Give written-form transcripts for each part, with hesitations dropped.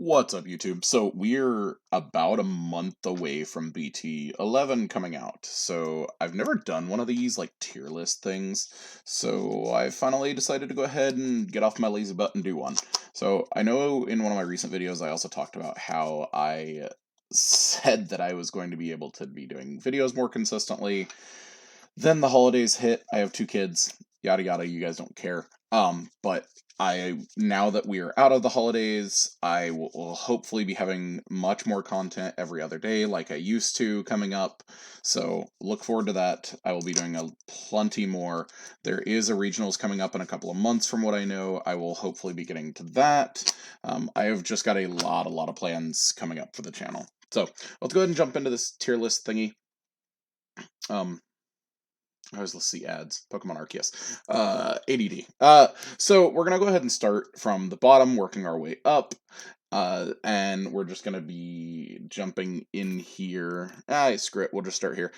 What's up, YouTube? So we're about a month away from BT11 coming out. So I've never done one of these like tier list things. So I finally decided to go ahead and get off my lazy butt and do one. So I know in one of my recent videos I also talked about how I said that I was going to be able to be doing videos more consistently. Then the holidays hit. I have two kids. Yada yada. You guys don't care. But now that we are out of the holidays, I will hopefully be having much more content every other day, like I used to, coming up. So look forward to that. I will be doing plenty more. There is a regionals coming up in a couple of months, from what I know. I will hopefully be getting to that. I have just got a lot of plans coming up for the channel. So let's go ahead and jump into this tier list thingy. Let's see ads. Pokemon Arceus. ADD. So we're gonna go ahead and start from the bottom, working our way up. And we're just gonna be jumping in here. Screw it, we'll just start here.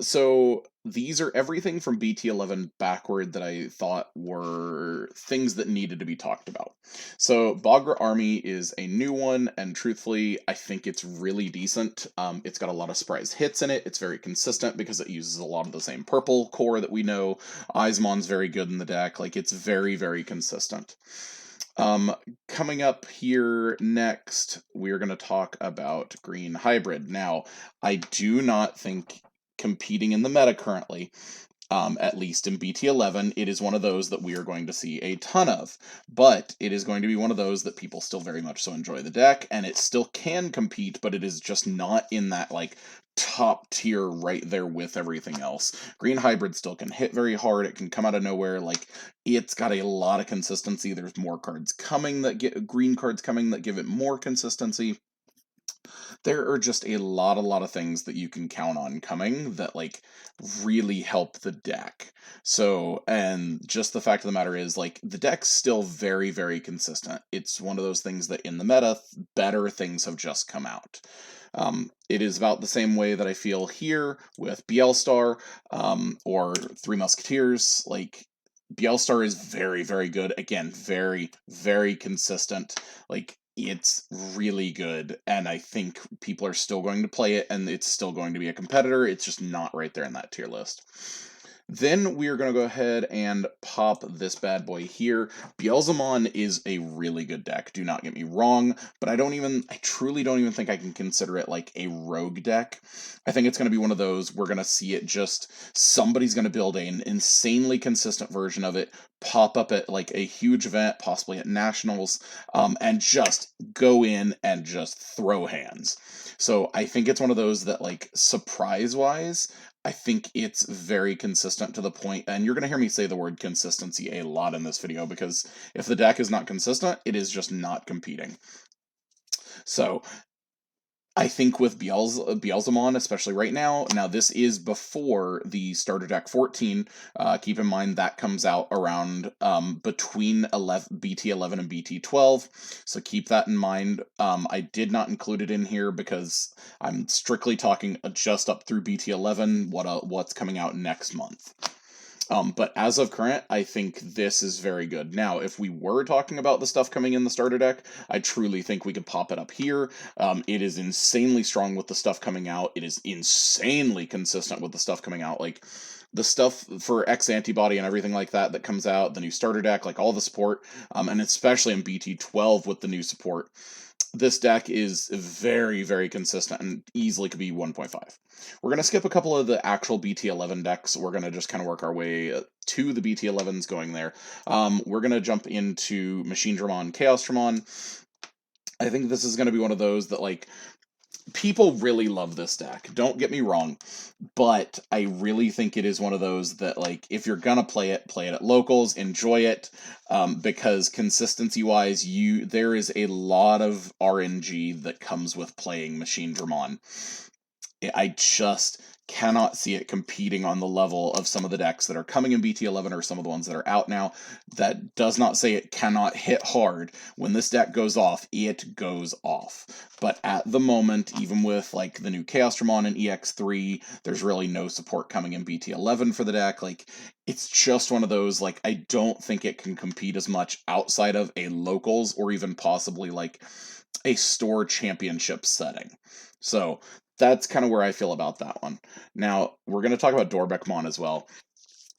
So these are everything from BT11 backward that I thought were things that needed to be talked about. So Bagra Army is a new one, and truthfully, I think it's really decent. It's got a lot of surprise hits in it. It's very consistent because it uses a lot of the same purple core that we know. Eismon's very good in the deck. Like, it's very consistent. Coming up here next, we're going to talk about Green Hybrid. Now, I do not think competing in the meta currently, at least in BT11, it is one of those that we are going to see a ton of. But it is going to be one of those that people still very much so enjoy the deck, and it still can compete, but it is just not in that, like, top tier right there with everything else. Green Hybrid still can hit very hard. It can come out of nowhere. Like, it's got a lot of consistency. There's more cards coming that green cards coming that give it more consistency. There are just a lot of things that you can count on coming that, like, really help the deck. So, and just the fact of the matter is, like, the deck's still very consistent. It's one of those things that in the meta, better things have just come out. It is about the same way that I feel here with Bielstar, or Three Musketeers. Like, Bielstar is very good. Again, very consistent. Like, it's really good, and I think people are still going to play it, and it's still going to be a competitor. It's just not right there in that tier list. Then we are going to go ahead and pop this bad boy here. Beelzemon is a really good deck, do not get me wrong, but I truly don't even think I can consider it like a rogue deck. I think it's going to be one of those, we're going to see it just, somebody's going to build an insanely consistent version of it, pop up at like a huge event, possibly at Nationals, and just go in and just throw hands. So I think it's one of those that, like, surprise-wise, I think it's very consistent to the point, and you're going to hear me say the word consistency a lot in this video, because if the deck is not consistent, it is just not competing. So I think with Beelzemon, especially right now, this is before the starter deck 14. Keep in mind that comes out around between BT11 and BT12, so keep that in mind. I did not include it in here because I'm strictly talking just up through BT11, what's coming out next month. But as of current, I think this is very good. Now, if we were talking about the stuff coming in the starter deck, I truly think we could pop it up here. It is insanely strong with the stuff coming out. It is insanely consistent with the stuff coming out. Like, the stuff for X Antibody and everything like that that comes out, the new starter deck, like all the support, and especially in BT12 with the new support, this deck is very consistent and easily could be 1.5. We're going to skip a couple of the actual BT11 decks. We're going to just kind of work our way to the BT11s going there. We're going to jump into Machine Dramon, Chaos Dramon. I think this is going to be one of those that, like, people really love this deck. Don't get me wrong, but I really think it is one of those that, like, if you're gonna play it at locals, enjoy it, because consistency-wise, there is a lot of RNG that comes with playing Machine Dramon. I just cannot see it competing on the level of some of the decks that are coming in BT11 or some of the ones that are out now. That does not say it cannot hit hard. When this deck goes off, it goes off. But at the moment, even with, like, the new Chaos Dramon and EX3, there's really no support coming in BT11 for the deck. Like, it's just one of those, like, I don't think it can compete as much outside of a locals or even possibly, like, a store championship setting. So that's kind of where I feel about that one. Now, we're going to talk about Dorbekmon as well.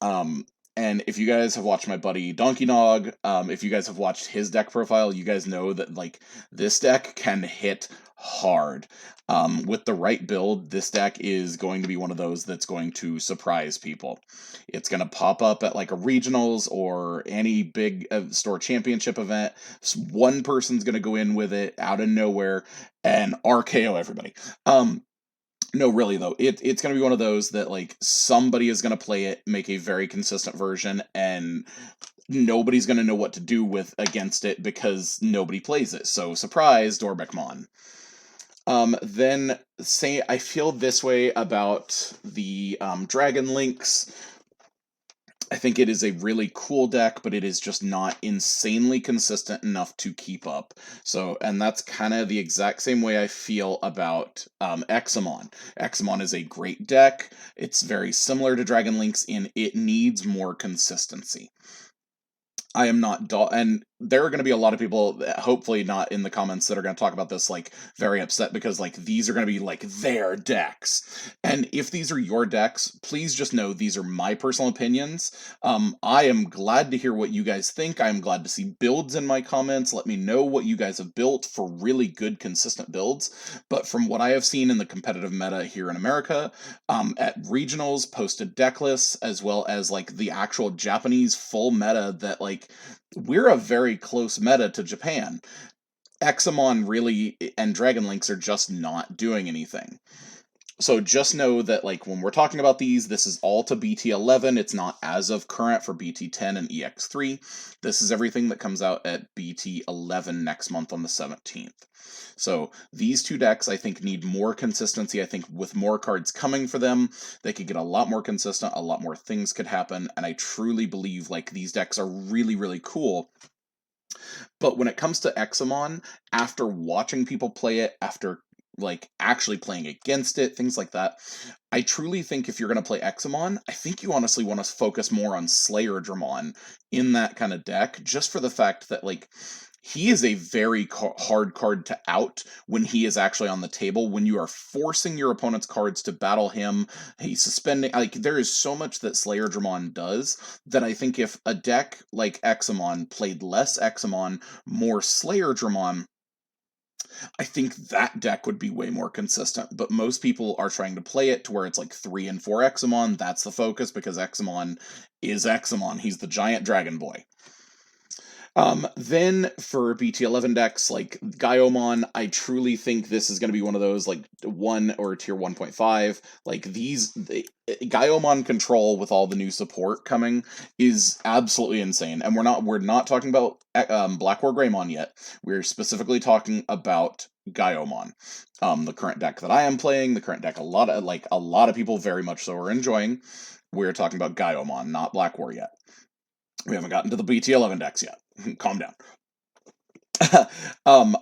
Um, and if you guys have watched my buddy Donkey Nog, if you guys have watched his deck profile, you guys know that like this deck can hit hard. With the right build, this deck is going to be one of those that's going to surprise people. It's going to pop up at like a regionals or any big store championship event. One person's going to go in with it out of nowhere and RKO everybody. No, really though, it's gonna be one of those that like somebody is gonna play it, make a very consistent version, and nobody's gonna know what to do with against it because nobody plays it. So surprise, Dorbekmon. Then say I feel this way about the Dragon Links. I think it is a really cool deck, but it is just not insanely consistent enough to keep up. So, and that's kind of the exact same way I feel about Examon. Examon is a great deck. It's very similar to Dragon Links in it needs more consistency. I am not, and there are going to be a lot of people, hopefully not in the comments, that are going to talk about this like very upset because like these are going to be like their decks. And if these are your decks, please just know these are my personal opinions. I am glad to hear what you guys think. I am glad to see builds in my comments. Let me know what you guys have built for really good, consistent builds. But from what I have seen in the competitive meta here in America, at regionals, posted deck lists, as well as like the actual Japanese full meta that like we're a very close meta to Japan. Examon really and Dragon Links are just not doing anything. So just know that like when we're talking about these, this is all to BT11. It's not as of current for BT10 and EX3. This is everything that comes out at BT11 next month on the 17th. So these two decks, I think, need more consistency. I think with more cards coming for them, they could get a lot more consistent, a lot more things could happen, and I truly believe like these decks are really, really cool. But when it comes to Examon, after watching people play it, after like actually playing against it, things like that, I truly think if you're going to play Examon, I think you honestly want to focus more on Slayer Dramon in that kind of deck, just for the fact that like he is a very hard card to out when he is actually on the table. When you are forcing your opponent's cards to battle him, he's suspending. Like there is so much that Slayer Dramon does that I think if a deck like Examon played less Examon, more Slayer Dramon, I think that deck would be way more consistent. But most people are trying to play it to where it's like 3 and 4 Examon. That's the focus because Examon is Examon. He's the giant dragon boy. Then for BT11 decks like Gaiomon, I truly think this is going to be one of those like 1 or tier 1.5. Like Gaiomon control with all the new support coming is absolutely insane. And we're not talking about Black War Greymon yet. We're specifically talking about Gaiomon. The current deck that I am playing, the current deck a lot of people very much so are enjoying. We're talking about Gaiomon, not Black War yet. We haven't gotten to the BT11 decks yet. Calm down.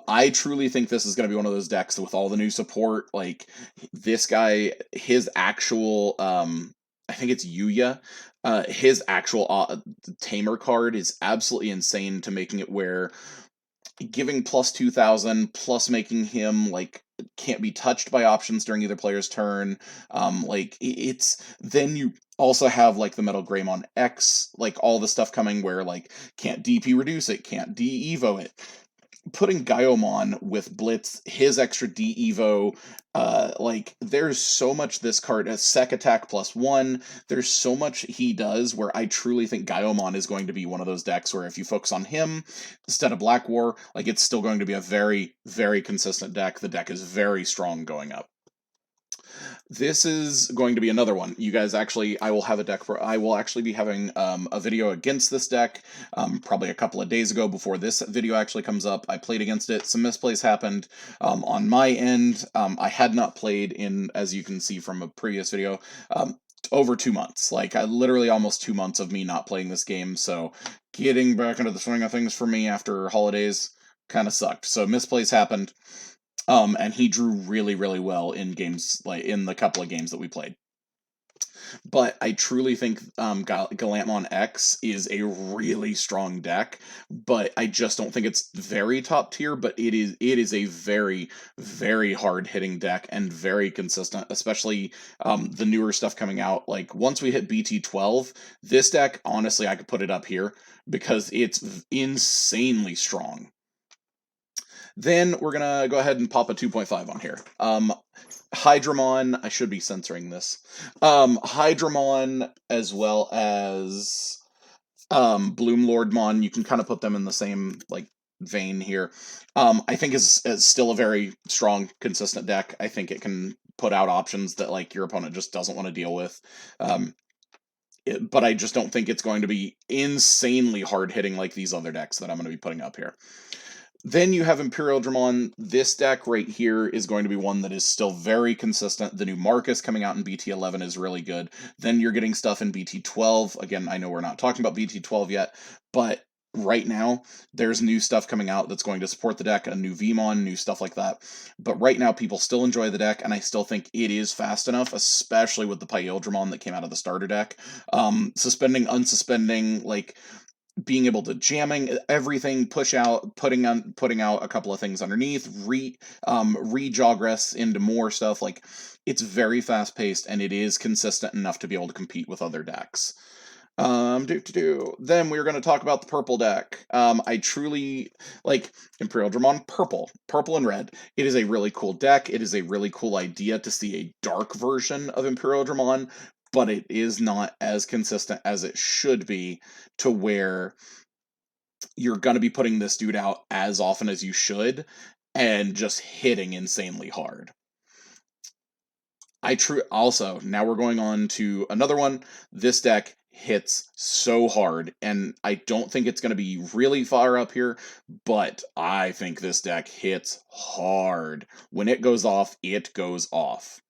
I truly think this is going to be one of those decks with all the new support. Like this guy, his actual, I think it's Yuya. His actual tamer card is absolutely insane to making it where giving plus 2,000 plus making him like can't be touched by options during either player's turn. Like it's then you also have like the Metal Greymon X, like all the stuff coming where like can't DP reduce it, can't de-evo it. Putting Gaiomon with Blitz, his extra de-evo, like there's so much this card has sec attack +1. There's so much he does where I truly think Gaiomon is going to be one of those decks where if you focus on him instead of Black War, like it's still going to be a very, very consistent deck. The deck is very strong going up. This is going to be another one. You guys actually, I will have a deck for, I will actually be having a video against this deck probably a couple of days ago before this video actually comes up. I played against it. Some misplays happened on my end. I had not played in, as you can see from a previous video, over 2 months. Like literally almost 2 months of me not playing this game. So getting back into the swing of things for me after holidays kind of sucked. So misplays happened. And he drew really, really well in games, like in the couple of games that we played. but I truly think Galantmon X is a really strong deck, but I just don't think it's very top tier, but it is a very, very hard hitting deck and very consistent, especially the newer stuff coming out. Like once we hit BT12, this deck, honestly, I could put it up here because it's insanely strong. Then we're gonna go ahead and pop a 2.5 on here. Hydramon, I should be censoring this. Hydramon as well as Bloomlordmon, you can kind of put them in the same like vein here. I think is still a very strong, consistent deck. I think it can put out options that like your opponent just doesn't want to deal with. But I just don't think it's going to be insanely hard hitting like these other decks that I'm going to be putting up here. Then you have Imperial Dramon. This deck right here is going to be one that is still very consistent. The new Marcus coming out in BT11 is really good. Then you're getting stuff in BT12. Again, I know we're not talking about BT12 yet, but right now there's new stuff coming out that's going to support the deck, a new VMon, new stuff like that. But right now people still enjoy the deck, and I still think it is fast enough, especially with the Pyldramon that came out of the starter deck. Suspending, unsuspending, like being able to jamming everything, push out, putting out a couple of things underneath, re-jogress into more stuff. Like it's very fast paced and it is consistent enough to be able to compete with other decks. Then we're going to talk about the purple deck. I truly like Imperial Dramon purple and red. It is a really cool deck. It is a really cool idea to see a dark version of Imperial Dramon, but it is not as consistent as it should be to where you're going to be putting this dude out as often as you should and just hitting insanely hard. Also, now we're going on to another one. This deck hits so hard, and I don't think it's going to be really far up here, but I think this deck hits hard. When it goes off, it goes off.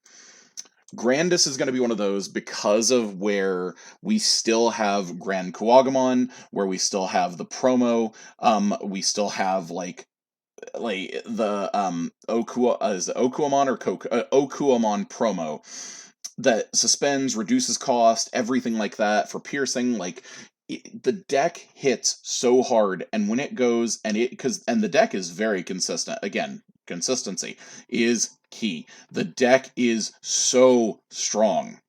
Grandis is going to be one of those because of where we still have Grand Kuwagamon, where we still have the promo, we still have like the Okuamon or Okuamon promo that suspends, reduces cost, everything like that for piercing. Like the deck hits so hard, and when it goes and the deck is very consistent. Again, consistency is key. The deck is so strong.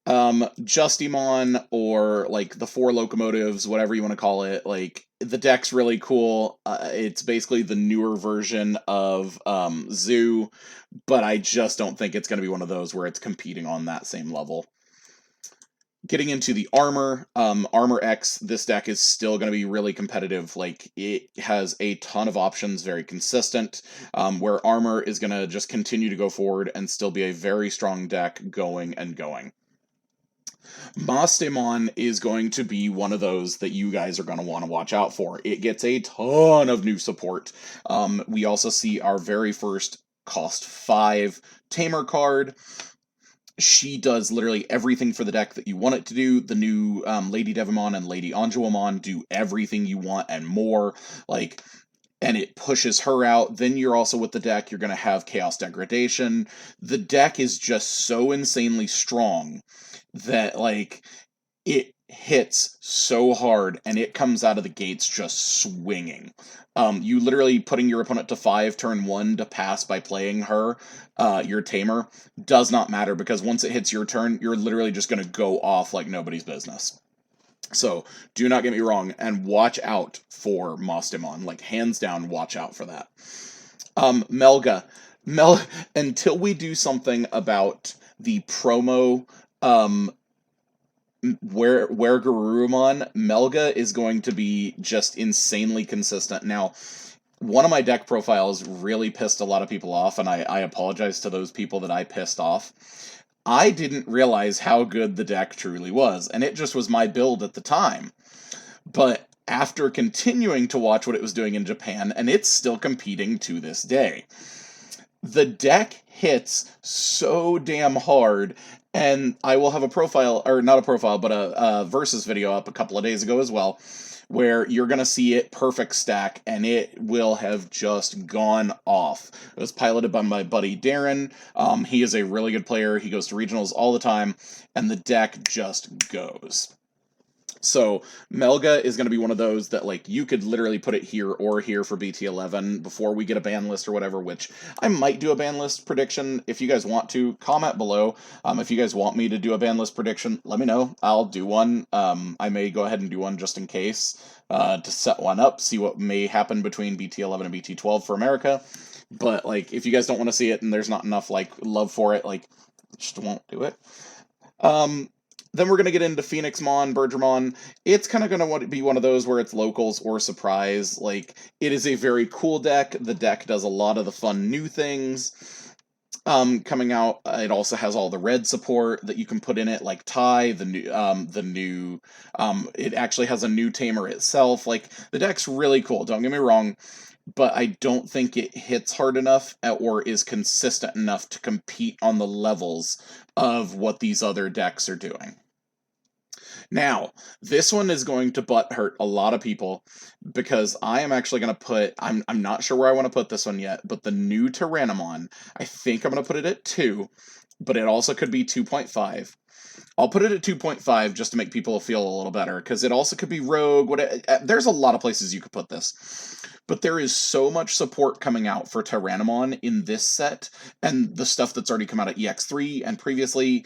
Justimon, or like the Four Locomotives, whatever you want to call it, like the deck's really cool. It's basically the newer version of Zoo, but I just don't think it's going to be one of those where it's competing on that same level. Getting into the Armor, Armor X, this deck is still going to be really competitive. Like, it has a ton of options, very consistent, where Armor is going to just continue to go forward and still be a very strong deck going and going. Mastemon is going to be one of those that you guys are going to want to watch out for. It gets a ton of new support. We also see our very first cost 5 Tamer card. She does literally everything for the deck that you want it to do. The new Lady Devimon and Lady Anjouamon do everything you want and more. Like, and it pushes her out. Then you're also with the deck, you're going to have Chaos Degradation. The deck is just so insanely strong that, like, it hits so hard and it comes out of the gates just swinging. You literally putting your opponent to 5 turn 1 to pass by playing her, your Tamer, does not matter, because once it hits your turn, you're literally just going to go off like nobody's business. So, do not get me wrong, and watch out for Mastemon. Like, hands down, watch out for that. Melga. Until we do something about the promo, where Garurumon, Melga is going to be just insanely consistent. Now, one of my deck profiles really pissed a lot of people off, and I apologize to those people that I pissed off. I didn't realize how good the deck truly was, and it just was my build at the time. But after continuing to watch what it was doing in Japan, and it's still competing to this day, the deck hits so damn hard. And I will have a profile, or not a profile, but a versus video up a couple of days ago as well, where you're going to see it perfect stack, and it will have just gone off. It was piloted by my buddy Darren. He is a really good player. He goes to regionals all the time, and the deck just goes. So Melga is going to be one of those that, like, you could literally put it here or here for BT11 before we get a ban list or whatever, which I might do a ban list prediction. If you guys want to, comment below. If you guys want me to do a ban list prediction, let me know. I'll do one. I may go ahead and do one just in case, to set one up, see what may happen between BT11 and BT12 for America. But, like, if you guys don't want to see it and there's not enough, like, love for it, like, just won't do it. Then we're going to get into Phoenixmon, Bergermon. It's kind of going to be one of those where it's locals or surprise. Like, it is a very cool deck. The deck does a lot of the fun new things coming out. It also has all the red support that you can put in it, like Ty, it actually has a new tamer itself. Like, the deck's really cool, don't get me wrong, but I don't think it hits hard enough or is consistent enough to compete on the levels of what these other decks are doing. Now, this one is going to butt hurt a lot of people because I am actually going to put, I'm not sure where I want to put this one yet, but the new Tyrannomon, I think I'm going to put it at 2, but it also could be 2.5. I'll put it at 2.5 just to make people feel a little better, because it also could be Rogue. There's a lot of places you could put this. But there is so much support coming out for Tyrannomon in this set, and the stuff that's already come out at EX3 and previously.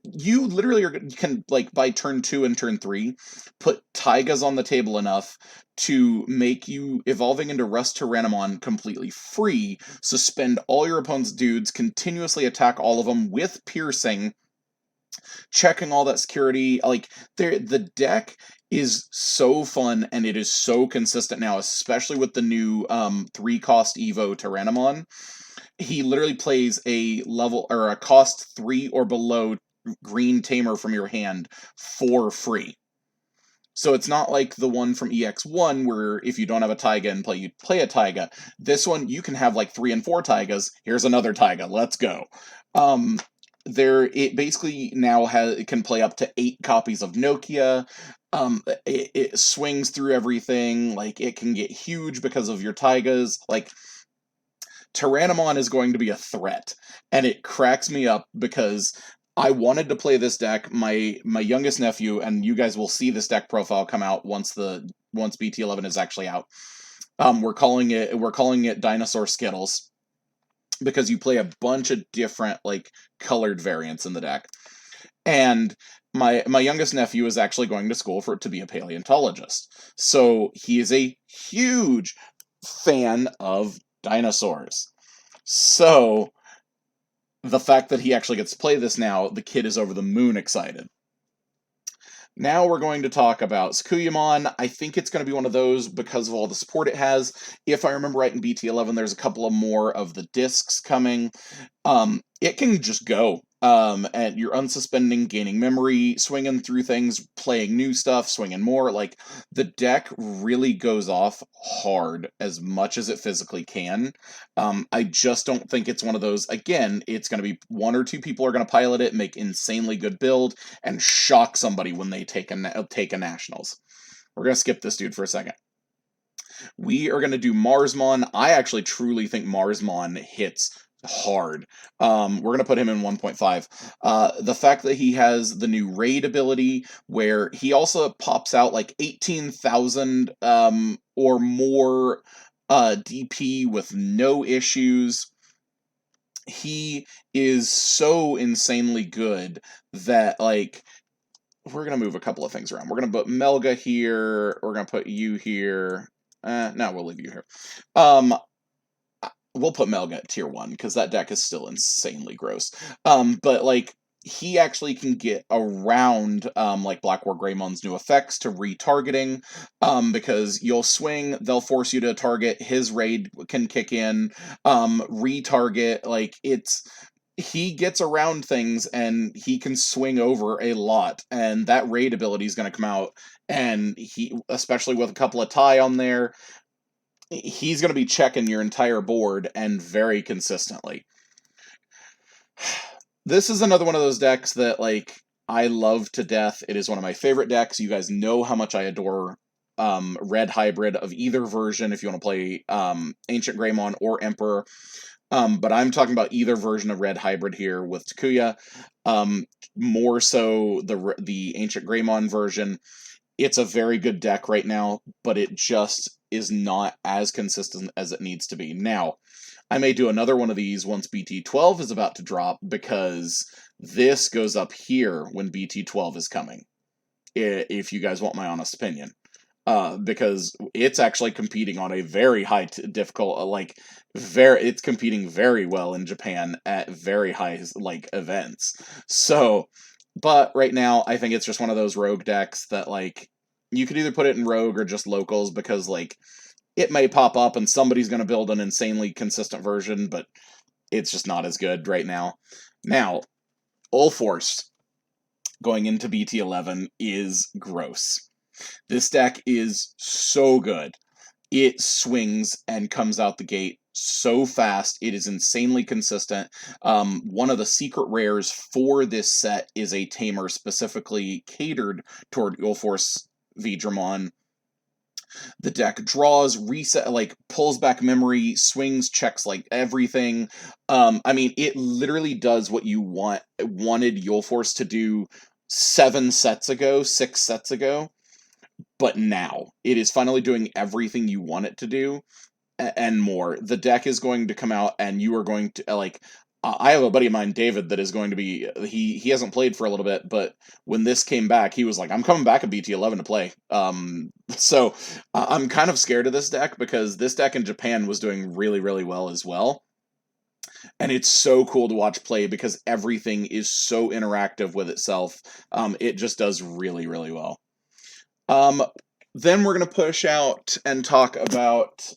You literally can, like, by turn 2 and turn 3, put Taigas on the table enough to make you evolving into Rust Tyrannomon completely free, suspend all your opponent's dudes, continuously attack all of them with piercing, checking all that security. Like, the deck is so fun, and it is so consistent now, especially with the new 3-cost Evo Tyrannomon. He literally plays a level or a cost 3 or below green tamer from your hand for free. So it's not like the one from EX1 where if you don't have a Taiga and you play a Taiga. This one you can have like 3 and 4 Taigas. Here's another Taiga. Let's go. It basically now it can play up to 8 copies of Nokia. It swings through everything. Like, it can get huge because of your Taigas. Like, Tyrannomon is going to be a threat, and it cracks me up because I wanted to play this deck. My youngest nephew, and you guys will see this deck profile come out once BT11 is actually out. We're calling it Dinosaur Skittles, because you play a bunch of different, like, colored variants in the deck. And my youngest nephew is actually going to school to be a paleontologist, so he is a huge fan of dinosaurs. So the fact that he actually gets to play this now, the kid is over the moon excited. Now we're going to talk about Sakuyamon. I think it's going to be one of those because of all the support it has. If I remember right, in BT11, there's a couple of more of the discs coming. It can just go. And you're unsuspending, gaining memory, swinging through things, playing new stuff, swinging more. Like, the deck really goes off hard as much as it physically can. I just don't think it's one of those. Again, it's going to be 1 or 2 people are going to pilot it, make insanely good build, and shock somebody when they take a nationals. We're going to skip this dude for a second. We are going to do Marsmon. I actually truly think Marsmon hits hard. We're going to put him in 1.5. The fact that he has the new raid ability, where he also pops out like 18,000 or more DP with no issues. He is so insanely good that, like, we're going to move a couple of things around. We're going to put Melga here. We're going to put you here. No, we'll leave you here. We'll put Melga at tier 1, because that deck is still insanely gross. But, like, he actually can get around, like, Black War Greymon's new effects to retargeting, because you'll swing, they'll force you to target, his raid can kick in, retarget, like, he gets around things, and he can swing over a lot, and that raid ability is going to come out, and especially with a couple of tie on there, he's going to be checking your entire board, and very consistently. This is another one of those decks that, like, I love to death. It is one of my favorite decks. You guys know how much I adore red hybrid of either version if you want to play Ancient Greymon or Emperor. But I'm talking about either version of red hybrid here with Takuya. More so the Ancient Greymon version. It's a very good deck right now, but it just is not as consistent as it needs to be. Now, I may do another one of these once BT12 is about to drop, because this goes up here when BT12 is coming, if you guys want my honest opinion. Because it's actually competing on a very high difficult, it's competing very well in Japan at very high, events. So, but right now, I think it's just one of those rogue decks that, you could either put it in rogue or just locals, because, it may pop up and somebody's going to build an insanely consistent version, but it's just not as good right now. Now, Ulforce going into BT11 is gross. This deck is so good. It swings and comes out the gate so fast. It is insanely consistent. One of the secret rares for this set is a tamer specifically catered toward Ulforce Vidramon. The deck draws, reset, pulls back memory, swings, checks everything. I mean, it literally does what you wanted Ulforce to do 6 sets ago. But now it is finally doing everything you want it to do, and more. The deck is going to come out, and you are going to I have a buddy of mine, David, that is going to be, he hasn't played for a little bit, but when this came back, he was like, I'm coming back at BT11 to play. So I'm kind of scared of this deck, because this deck in Japan was doing really, really well as well. And it's so cool to watch play, because everything is so interactive with itself. It just does really, really well. Then we're going to push out and talk about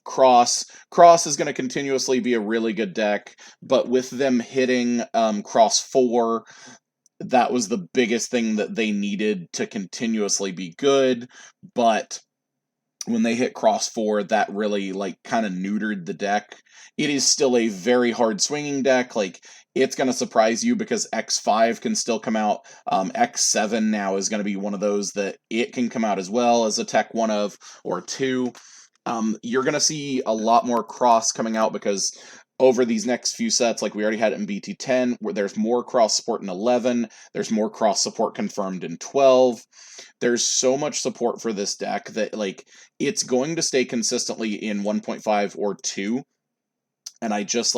Cross. Cross is going to continuously be a really good deck, but with them hitting Cross 4, that was the biggest thing that they needed to continuously be good. But when they hit Cross 4, that really kind of neutered the deck. It is still a very hard swinging deck. It's going to surprise you, because X5 can still come out. X7 now is going to be one of those that it can come out as well as a tech 1 of or 2. You're going to see a lot more Cross coming out, because over these next few sets, we already had it in BT10, where there's more Cross support in 11, there's more Cross support confirmed in 12. There's so much support for this deck that, it's going to stay consistently in 1.5 or 2. And I just,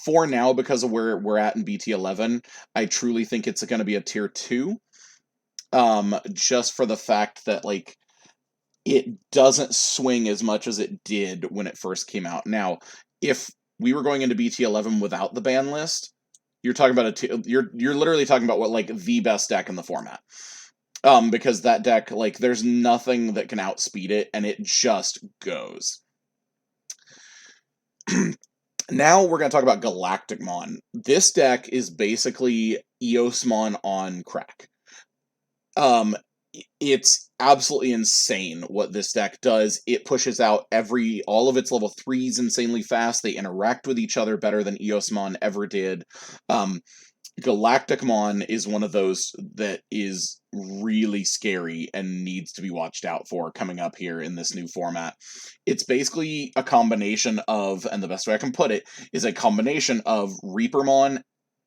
for now, because of where we're at in BT11, I truly think it's going to be a tier 2. Just for the fact that, it doesn't swing as much as it did when it first came out. Now, if we were going into BT11 without the ban list, you're talking about you're literally talking about what the best deck in the format. Because that deck, there's nothing that can outspeed it, and it just goes. Now we're going to talk about Galacticmon. This deck is basically Eosmon on crack. It's absolutely insane what this deck does. It pushes out all of its level 3s insanely fast. They interact with each other better than Eosmon ever did. Galacticmon is one of those that is really scary and needs to be watched out for coming up here in this new format. It's basically a combination of, and the best way I can put it, is a combination of Reapermon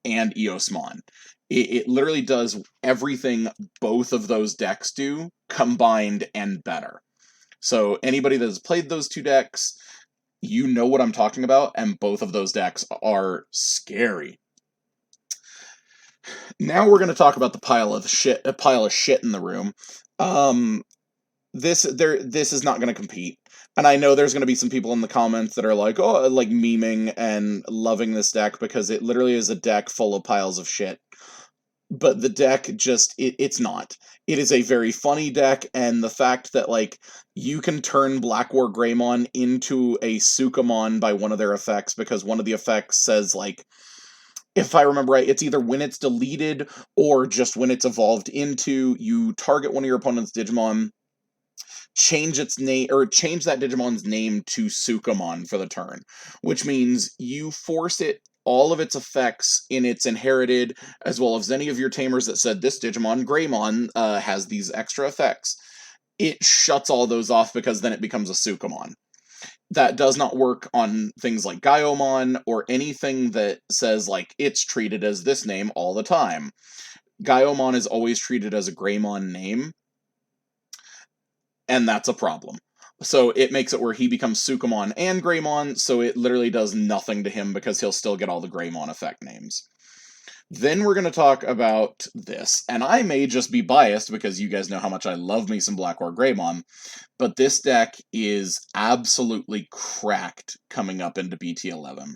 and Eosmon. It literally does everything both of those decks do, combined and better. So anybody that has played those two decks, you know what I'm talking about, and both of those decks are scary. Now we're going to talk about the pile of shit in the room. This is not going to compete. And I know there's going to be some people in the comments that are memeing and loving this deck, because it literally is a deck full of piles of shit. But the deck just, it's not. It is a very funny deck, and the fact that, you can turn Black War Greymon into a Sukamon by one of their effects, because one of the effects says, if I remember right, it's either when it's deleted or just when it's evolved into, you target one of your opponent's Digimon, change its name, or change that Digimon's name to Sukamon for the turn, which means you force it all of its effects in its inherited, as well as any of your tamers that said this Digimon Greymon has these extra effects. It shuts all those off because then it becomes a Sukamon. That does not work on things like Gaiomon or anything that says like it's treated as this name all the time. Gaiomon is always treated as a Greymon name, and that's a problem. So it makes it where he becomes Sukamon and Greymon, so it literally does nothing to him because he'll still get all the Greymon effect names. Then we're going to talk about this, and I may just be biased because you guys know how much I love me some Black War Greymon, but this deck is absolutely cracked coming up into BT11.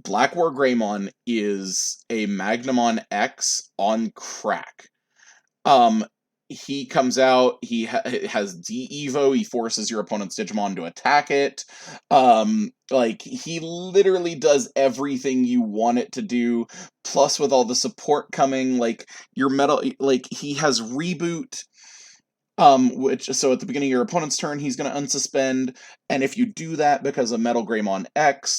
Black War Greymon is a Magnamon X on crack. He comes out, he has D-Evo, he forces your opponent's Digimon to attack it. Like, he literally does everything you want it to do, plus with all the support coming, like, your metal, like, he has Reboot, so at the beginning of your opponent's turn, he's going to unsuspend, and if you do that because of Metal Greymon X,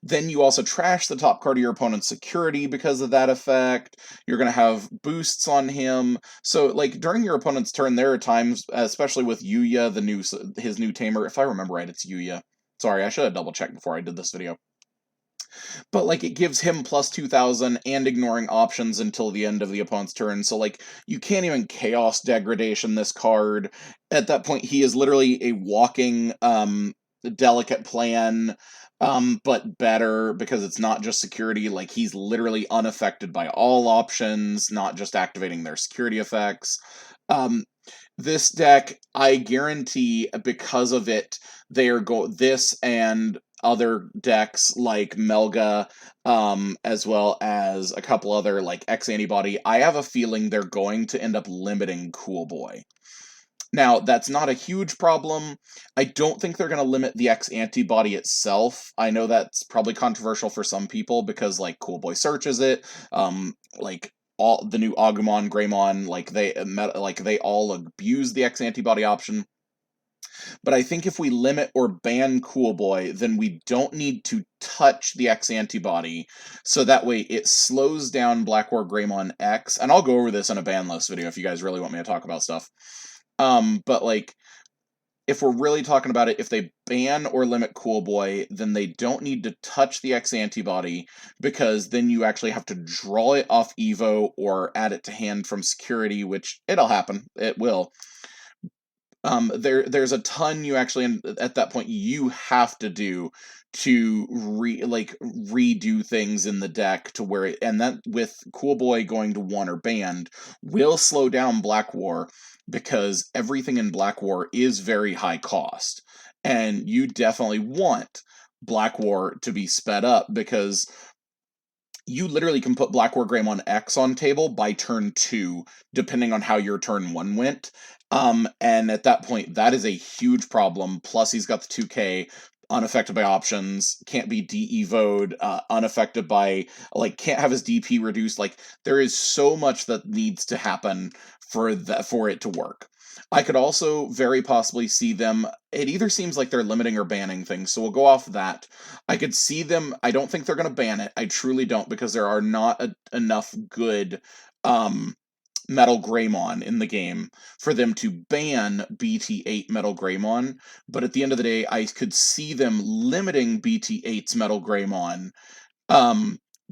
then you also trash the top card of your opponent's security because of that effect. You're going to have boosts on him. So, like, during your opponent's turn, there are times, especially with Yuya, his new tamer. If I remember right, it's Yuya. Sorry, I should have double-checked before I did this video. But, like, it gives him plus 2,000 and ignoring options until the end of the opponent's turn. So, like, you can't even Chaos Degradation this card. At that point, he is literally a walking, delicate plan, but better because it's not just security. Like, he's literally unaffected by all options, not just activating their security effects. This deck, I guarantee, because of it, they are this and other decks like Melga, as well as a couple other like X Antibody. I have a feeling they're going to end up limiting Cool Boy. Now, that's not a huge problem. I don't think they're going to limit the X antibody itself. I know that's probably controversial for some people because, like, Cool Boy searches it. Like, all the new Agumon, Greymon, they all abuse the X antibody option. But I think if we limit or ban Cool Boy, then we don't need to touch the X antibody, so that way it slows down Black War Greymon X. And I'll go over this in a ban list video if you guys really want me to talk about stuff. But, like, if we're really talking about it, if they ban or limit Cool Boy, then they don't need to touch the X antibody, because then you actually have to draw it off Evo or add it to hand from security, which it'll happen. It will. There's a ton you actually, at that point, you have to do to redo things in the deck to where it, and that with Cool Boy going to 1 or banned will slow down Black War, because everything in Black War is very high cost, and you definitely want Black War to be sped up, because you literally can put Black War Greymon X on table by turn 2, depending on how your turn 1 went. And at that point, that is a huge problem. Plus, he's got the 2K, unaffected by options, can't be de-evoed, unaffected by, like, can't have his DP reduced. Like, there is so much that needs to happen for it to work. I could also very possibly see them, it either seems like they're limiting or banning things, so we'll go off that. I could see them, I don't think they're going to ban it, I truly don't, because there are not enough good Metal Greymon in the game for them to ban BT8 Metal Greymon, but at the end of the day, I could see them limiting BT8's Metal Greymon,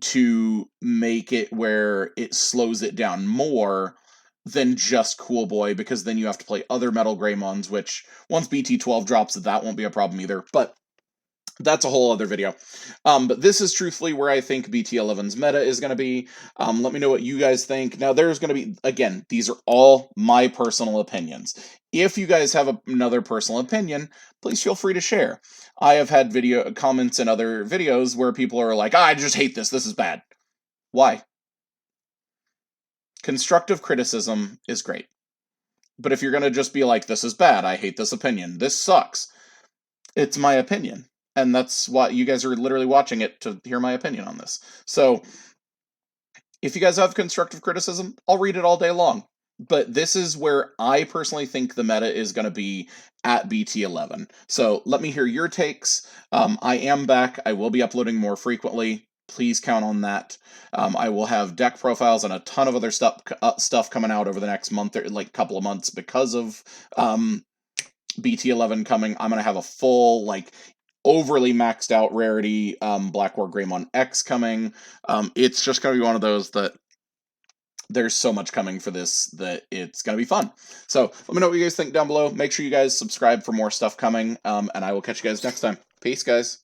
to make it where it slows it down more than just Cool Boy, because then you have to play other Metal Greymons, which, once BT12 drops, that won't be a problem either, but that's a whole other video. But this is truthfully where I think BT11's meta is going to be. Let me know what you guys think. Now, there's going to be, again, these are all my personal opinions. If you guys have another personal opinion, please feel free to share. I have had comments in other videos where people are like, I just hate this is bad. Why? Constructive criticism is great. But if you're going to just be like, this is bad, I hate this opinion, this sucks, it's my opinion. And that's why you guys are literally watching it, to hear my opinion on this. So, if you guys have constructive criticism, I'll read it all day long. but this is where I personally think the meta is going to be at BT11. So let me hear your takes. I am back. I will be uploading more frequently. Please count on that. I will have deck profiles and a ton of other stuff coming out over the next month or like couple of months because of BT11 coming. I'm gonna have a full like overly maxed out rarity Black War Greymon X coming. It's just gonna be one of those that there's so much coming for this that it's going to be fun. So let me know what you guys think down below. Make sure you guys subscribe for more stuff coming, and I will catch you guys next time. Peace, guys.